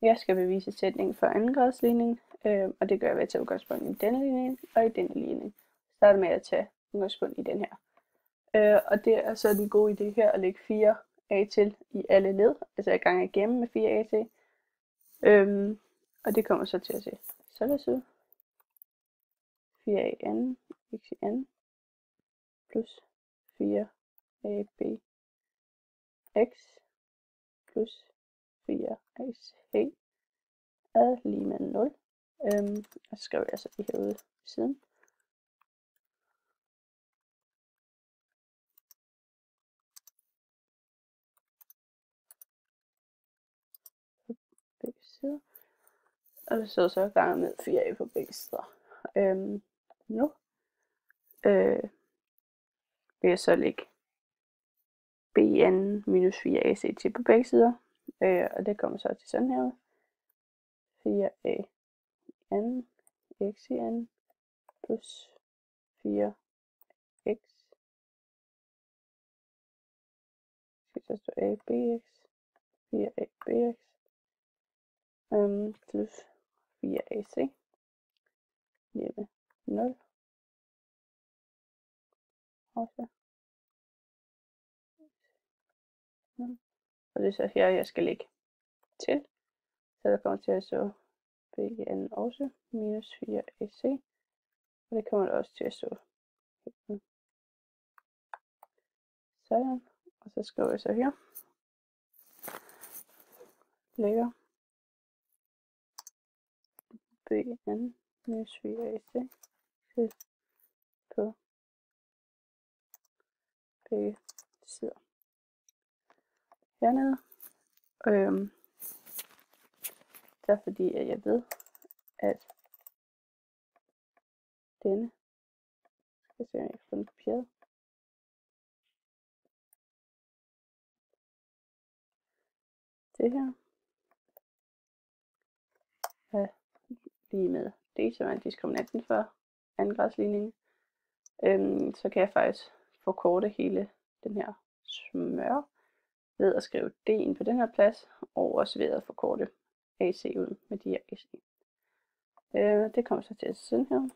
Jeg skal bevise sætningen for andengradsligning, og det gør jeg ved at tage udgangspunkt i denne ligning og i denne ligning. Jeg starter med at tage udgangspunkt i den her. Og det er så den gode idé her at lægge 4a til i alle led, altså jeg ganger igennem med 4a til. Og det kommer så til at se således ud. 4a anden, x i anden, plus 4ab x plus 4ac er lige med 0. Og så skriver jeg så det herude i siden. På begge sider. Og det står så ganget med 4a på begge sider. Nu vil jeg så lægge b i anden minus 4ac til på begge sider. Og det kommer så til sådan her. 4a anden, x i anden, plus 4x. Så står a bx, 4a bx, plus 4ac, lige med 0. Også. Og det er så her, jeg skal lægge til. Så der kommer til at stå b i anden også, minus 4ac. Og det kommer der også til at stå. Sådan. Og så skriver jeg så her. Lægger b i anden minus 4ac til på begge sider. Hernede. Det er fordi, at jeg ved, at denne, skal se, om jeg kan få den kopieret. Det her er lige med det, som er diskriminanten for andengradsligningen. Så kan jeg faktisk forkorte hele den her smør ved at skrive d ind på den her plads, og også ved at forkorte ac ud med de her ac. Det kommer så til at sådan her.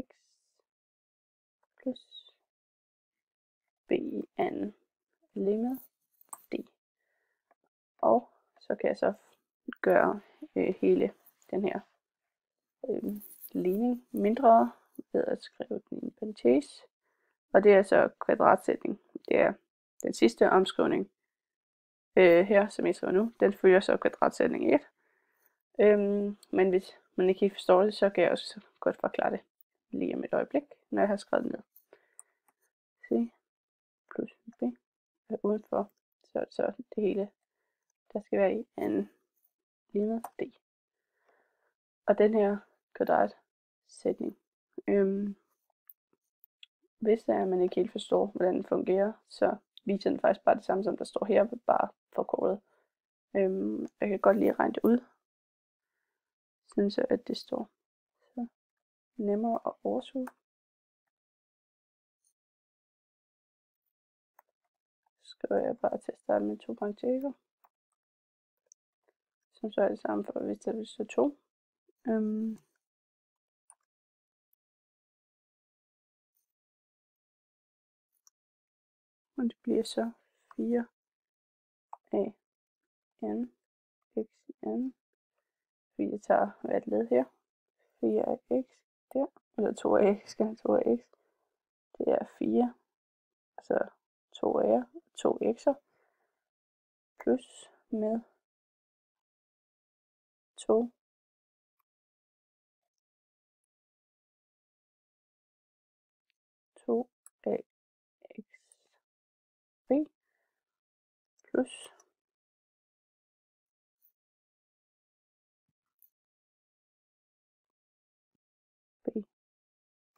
X plus b i anden lige med d. Og så kan jeg så gøre hele den her ligning mindre ved at skrive den i en parentes. Og det er så kvadratsætning. Det er den sidste omskrivning her, som jeg skriver nu. Den følger så kvadratsætning 1. Men hvis man ikke helt forstår det, så kan jeg også godt forklare det lige om et øjeblik, når jeg har skrevet det ned. C plus B er udenfor, så er det så det hele, der skal være i en lige med D. Og den her kvadratsætning, hvis det er, at man ikke helt forstår, hvordan den fungerer, så viser den faktisk bare det samme, som der står her, bare forkortet. Jeg kan godt lige regne det ud, sådan så at det står så nemmere at overskue. Så skriver jeg bare til at starte med 2 parenteser, som så er det samme for, hvis det er 2. Og det bliver så 4 a n x i anden. Vi tager hvert led her. 4 af x der, eller 2 af x gange 2 af x. Det er 4, altså 2 a'er, 2 x'er, plus med 2 af x b plus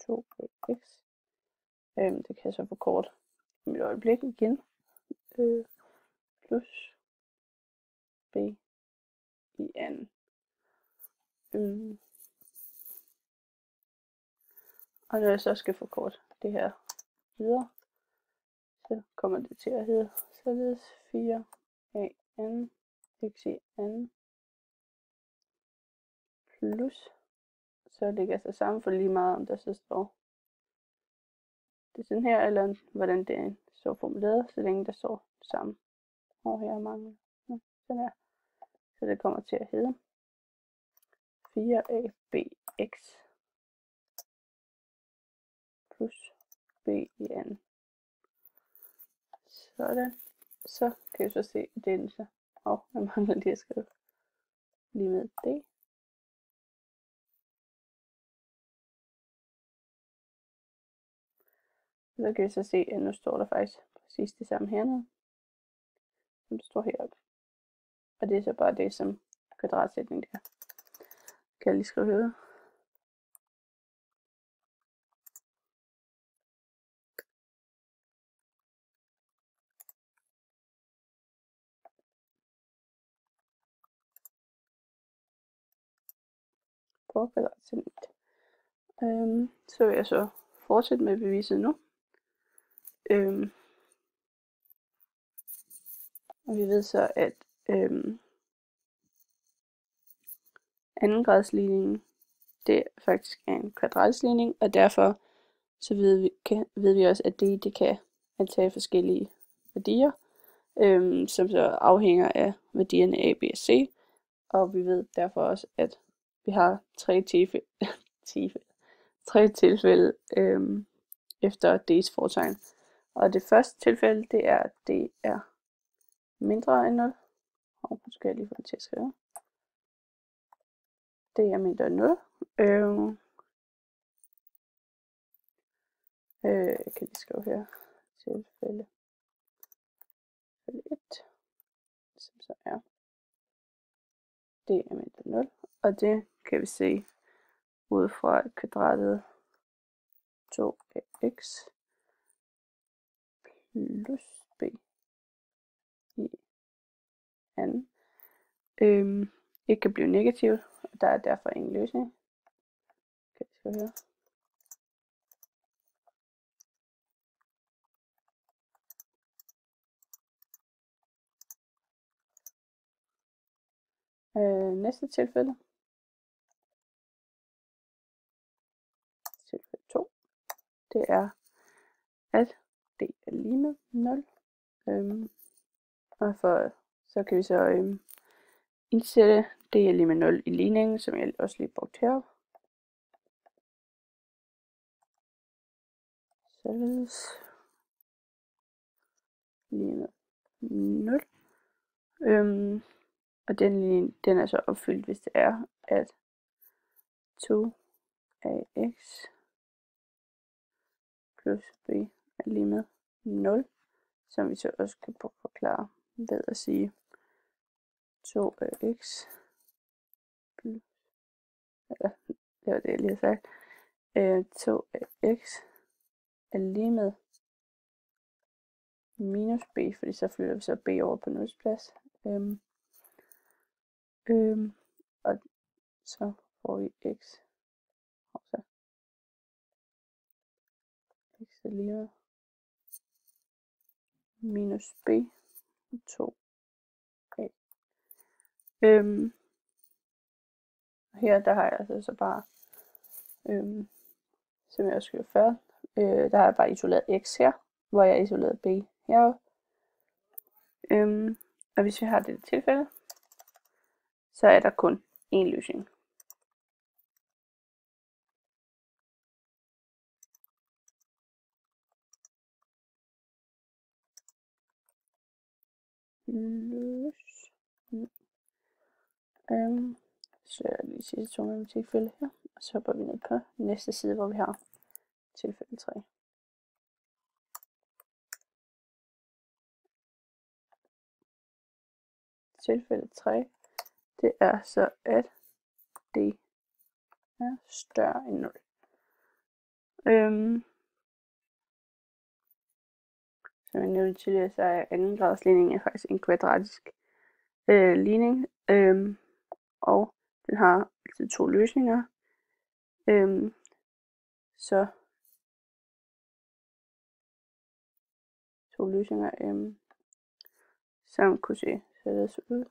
2 af x. Det kan jeg så forkorte om et øjeblik igen. Plus b i anden. Og når jeg så skal forkorte det her videre, så kommer det til at hedde således 4an x i anden plus, så det kan så sammen for lige meget, om der så står det sådan her, eller hvordan det er så formuleret, så længe der står det samme. Og her mangler sådan her. Så det kommer til at hedde 4abx plus b i anden. Sådan. Så kan vi så se, at det er så. Jeg mangler lige at skrive lige med det. Så kan vi så se, at nu står der faktisk præcis det samme hernede, som det står heroppe. Og det er så bare det, som kvadratsætning der. Kan jeg lige skrive herude. På kvadratsætning. Så vil jeg så fortsætte med beviset nu. Og vi ved så, at andengradsligningen, det faktisk er en kvadratisk ligning, og derfor så ved vi også, at det kan antage forskellige værdier, som så afhænger af værdierne a, b og c. Og vi ved derfor også, at vi har tre tilfælde efter d's fortegn. Og det første tilfælde, det er, at d er mindre end 0. Og nu skal jeg lige få det til at skrive. D er mindre end 0. Jeg kan lige skrive her. Tilfælde 1, som så er d er mindre end 0. Og det kan vi se ud fra kvadratet 2ax plus b i anden ikke kan blive negativt, og der er derfor ingen løsning. Kan vi skrive her. Næste tilfælde. Tilfælde 2. Det er, at d er lige med 0. Og så kan vi så indsætte d er lige med 0 i ligningen, som jeg også lige brugte heroppe. Således lige med 0. Og den linje, den er så opfyldt, hvis det er, at 2ax plus b er lige med 0, som vi så også kan forklare ved at sige 2ax plus, eller det var det, jeg lige har sagt, 2ax er lige med minus b, fordi så flytter vi så b over på nuls plads. Og så får vi x. Og så x er lige med minus b 2a. Her der har jeg altså så bare, som jeg også skrev før, der har jeg bare isoleret x her, hvor jeg har isoleret b heroppe. Og hvis vi har det tilfælde, så er der kun én løsning. Så jeg lige sidste to matematikfælde her, og så hopper vi ned på næste side, hvor vi har tilfælde 3. Tilfælde 3, det er så, at d er større end 0. Som jeg nævnte tidligere, så er andengradsligningen faktisk en kvadratisk ligning, og den har altid to løsninger. Så to løsninger, som kunne se således ud.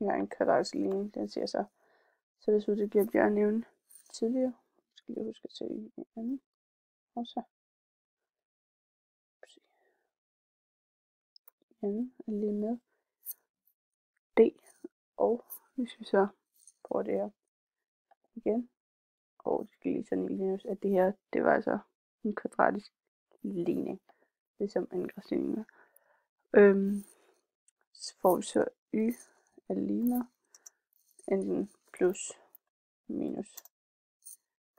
Jeg har en kvadratisk ligning, den ser så således ud, det glemte jeg at nævne tidligere. Jeg skal lige huske at se en anden også. Anden er lige med D, og hvis vi så prøver det her igen, og det skal lige sådan lige at det her, det var altså en kvadratisk ligning, ligesom en græsligning. Så får vi så y er lige med enten plus minus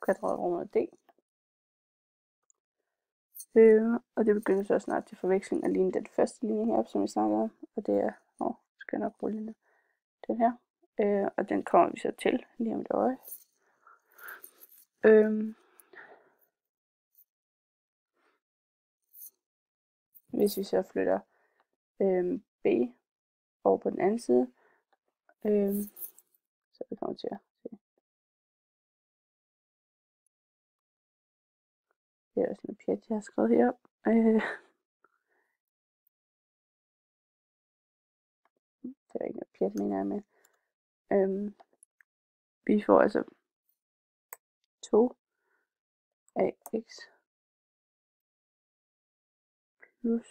kvadratrummet d. Og det begynder så snart til forveksling at ligne den første linje heroppe, som vi snakkede om, og det er, skal jeg nok rulle den her, og den kommer vi så til lige om et øje. Hvis vi så flytter b over på den anden side, så vi kommer til at se. Det er også noget pjat, jeg har skrevet herop. Det er ikke noget pjat, mener jeg med. Vi får altså 2 ax plus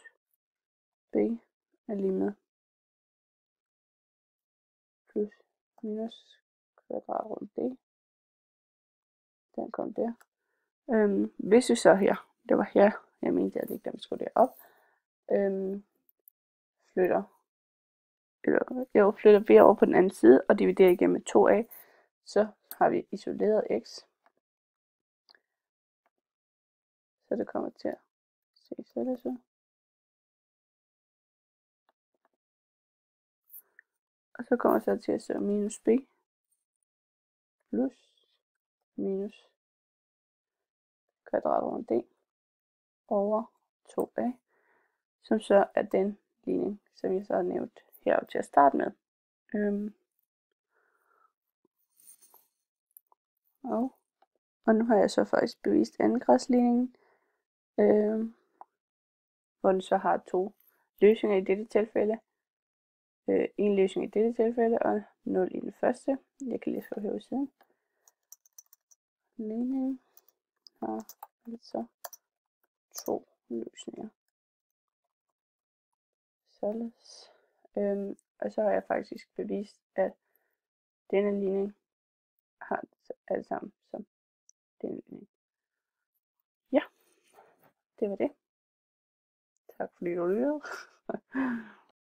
b er lige med plus minus kvadratrund d. Den kom der. Hvis vi så her, det var her, jeg mente, at jeg ikke skulle det op, flytter b over på den anden side og dividerer igennem med 2a, så har vi isoleret x. Så det kommer til at se sådan så. Og så kommer det så til at se minus b plus minus kvadratrund d over 2a, som så er den ligning, som jeg så har nævnt heroppe til at starte med. Og nu har jeg så faktisk bevist andengradsligningen, hvor den så har 2 løsninger i dette tilfælde. En løsning i dette tilfælde og 0 i den første. Jeg kan lige skrive her ved siden. Ligningen har altså 2 løsninger. Således. Og så har jeg faktisk bevist, at denne ligning har alt sammen som denne ligning. Ja, det var det. Tak fordi du lyttede.